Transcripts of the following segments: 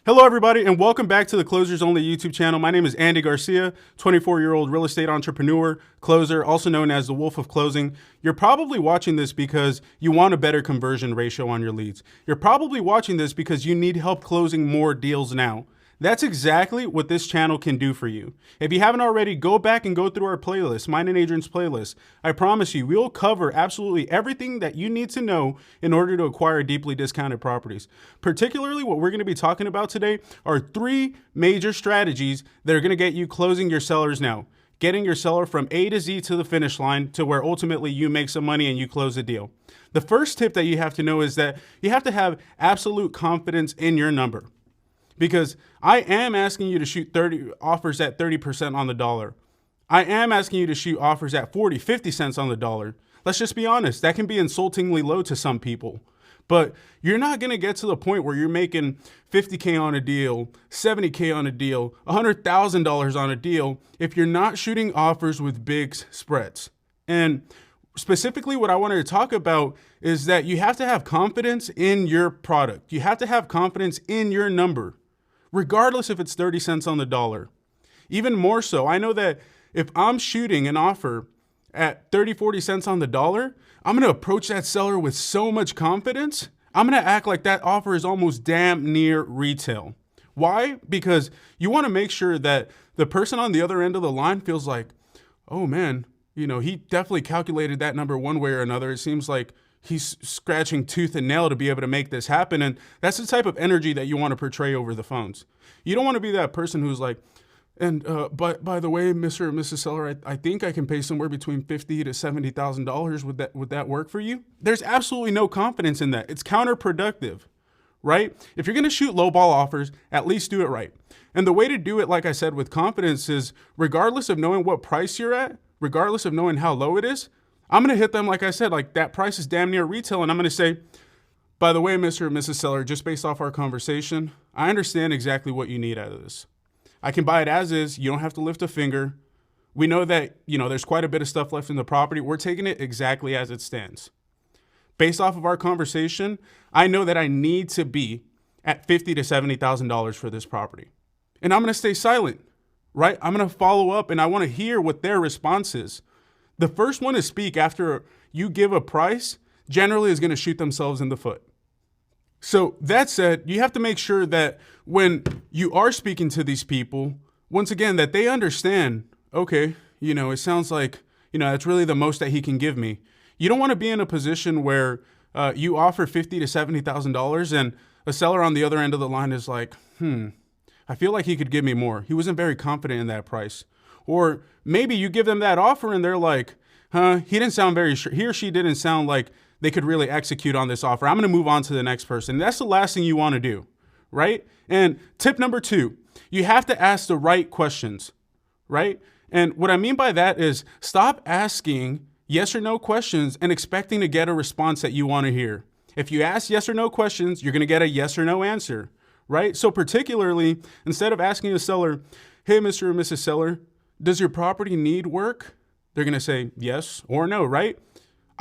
Hello, everybody, and welcome back to the Closers Only YouTube channel. My name is Andy Garcia, 24-year-old real estate entrepreneur, closer, also known as the Wolf of Closing. You're probably watching this because you want a better conversion ratio on your leads. You're probably watching this because you need help closing more deals now. That's exactly what this channel can do for you. If you haven't already, go back and go through our playlist, mine and Adrian's playlist. I promise you, we'll cover absolutely everything that you need to know in order to acquire deeply discounted properties. Particularly what we're going to be talking about today are 3 major strategies that are going to get you closing your sellers now, getting your seller from A to Z to the finish line to where ultimately you make some money and you close the deal. The first tip that you have to know is that you have to have absolute confidence in your number. Because I am asking you to shoot 30 offers at 30% on the dollar. I am asking you to shoot offers at 40, 50 cents on the dollar. Let's just be honest, that can be insultingly low to some people. But you're not going to get to the point where you're making 50K on a deal, 70K on a deal, $100,000 on a deal if you're not shooting offers with big spreads. And specifically what I wanted to talk about is that you have to have confidence in your product. You have to have confidence in your number, regardless if it's 30 cents on the dollar. Even more so, I know that if I'm shooting an offer at 30, 40 cents on the dollar, I'm going to approach that seller with so much confidence. I'm going to act like that offer is almost damn near retail. Why? Because you want to make sure that the person on the other end of the line feels like, oh man, he definitely calculated that number one way or another. It seems like he's scratching tooth and nail to be able to make this happen. And that's the type of energy that you want to portray over the phones. You don't want to be that person who's like, and by the way, Mr. and Mrs. Seller, I think I can pay somewhere between $50,000 to $70,000. Would that work for you? There's absolutely no confidence in that. It's counterproductive, right? If you're going to shoot lowball offers, at least do it right. And the way to do it, like I said, with confidence is regardless of knowing what price you're at, regardless of knowing how low it is, I'm going to hit them, like I said, like that price is damn near retail. And I'm going to say, by the way, Mr. and Mrs. Seller, just based off our conversation, I understand exactly what you need out of this. I can buy it as is. You don't have to lift a finger. We know that, there's quite a bit of stuff left in the property. We're taking it exactly as it stands. Based off of our conversation, I know that I need to be at $50,000 to $70,000 for this property. And I'm going to stay silent, right? I'm going to follow up and I want to hear what their response is. The first one to speak after you give a price generally is going to shoot themselves in the foot. So that said, you have to make sure that when you are speaking to these people, once again, that they understand, okay, it sounds like, that's really the most that he can give me. You don't want to be in a position where you offer $50,000 to $70,000 and a seller on the other end of the line is like, I feel like he could give me more. He wasn't very confident in that price. Or maybe you give them that offer and they're like, he didn't sound very sure. He or she didn't sound like they could really execute on this offer. I'm going to move on to the next person. That's the last thing you want to do, right? And tip number 2, you have to ask the right questions, right? And what I mean by that is stop asking yes or no questions and expecting to get a response that you want to hear. If you ask yes or no questions, you're going to get a yes or no answer, right? So particularly, instead of asking the seller, hey, Mr. or Mrs. Seller, does your property need work? They're going to say yes or no, right?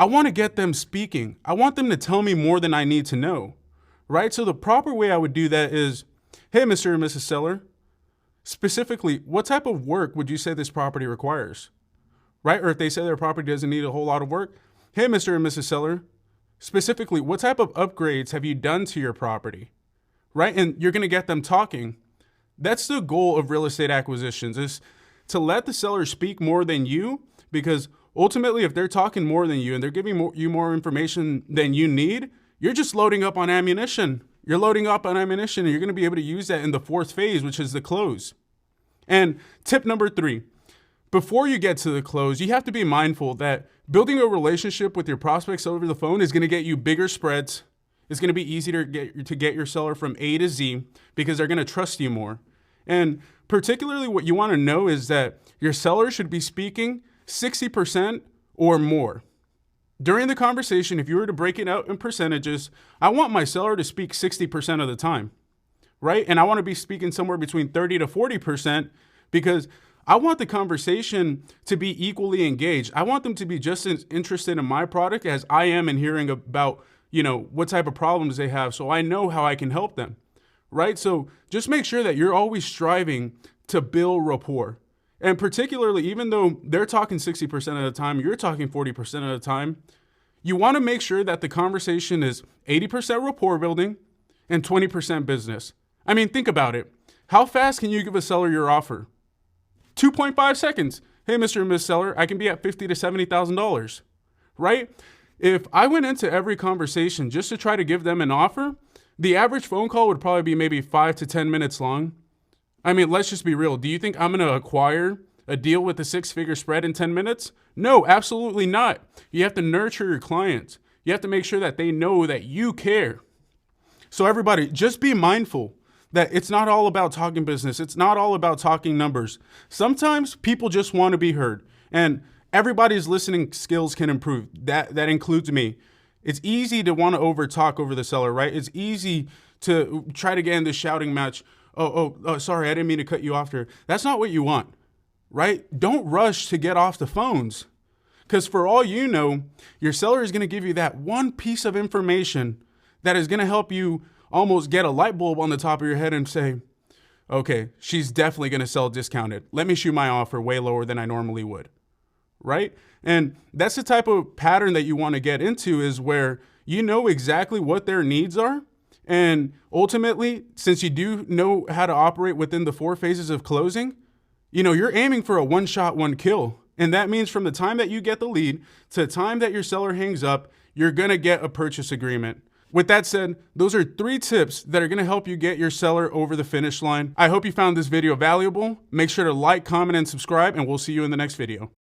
I want to get them speaking. I want them to tell me more than I need to know, right? So the proper way I would do that is, hey, Mr. or Mrs. Seller, specifically, what type of work would you say this property requires, right? Or if they say their property doesn't need a whole lot of work, hey, Mr. and Mrs. Seller, specifically, what type of upgrades have you done to your property, right? And you're going to get them talking. That's the goal of real estate acquisitions, is to let the seller speak more than you, because ultimately, if they're talking more than you and they're giving you more information than you need, you're just loading up on ammunition. You're loading up on ammunition and you're going to be able to use that in the 4th phase, which is the close. And tip number 3, before you get to the close, you have to be mindful that building a relationship with your prospects over the phone is going to get you bigger spreads. It's going to be easier to get your seller from A to Z because they're going to trust you more. And particularly what you want to know is that your seller should be speaking 60% or more. During the conversation, if you were to break it out in percentages, I want my seller to speak 60% of the time, right? And I want to be speaking somewhere between 30 to 40% because I want the conversation to be equally engaged. I want them to be just as interested in my product as I am in hearing about, what type of problems they have so I know how I can help them, right? So just make sure that you're always striving to build rapport. And particularly, even though they're talking 60% of the time, you're talking 40% of the time, you want to make sure that the conversation is 80% rapport building and 20% business. I mean, think about it. How fast can you give a seller your offer? 2.5 seconds. Hey, Mr. and Miss Seller, I can be at $50,000 to $70,000, right? If I went into every conversation just to try to give them an offer, the average phone call would probably be maybe 5 to 10 minutes long. I mean, let's just be real. Do you think I'm going to acquire a deal with a 6-figure spread in 10 minutes? No, absolutely not. You have to nurture your clients. You have to make sure that they know that you care. So everybody, just be mindful that it's not all about talking business. It's not all about talking numbers. Sometimes people just want to be heard, and everybody's listening skills can improve. That includes me. It's easy to want to overtalk over the seller, right? It's easy to try to get in this shouting match. Oh, sorry, I didn't mean to cut you off there. That's not what you want, right? Don't rush to get off the phones, because for all you know, your seller is going to give you that one piece of information that is going to help you almost get a light bulb on the top of your head and say, okay, she's definitely going to sell discounted. Let me shoot my offer way lower than I normally would, right? And that's the type of pattern that you want to get into, is where you know exactly what their needs are. And ultimately, since you do know how to operate within the 4 phases of closing, you know, you're aiming for a one shot, one kill. And that means from the time that you get the lead to the time that your seller hangs up, you're going to get a purchase agreement. With that said, those are 3 tips that are going to help you get your seller over the finish line. I hope you found this video valuable. Make sure to like, comment, and subscribe, and we'll see you in the next video.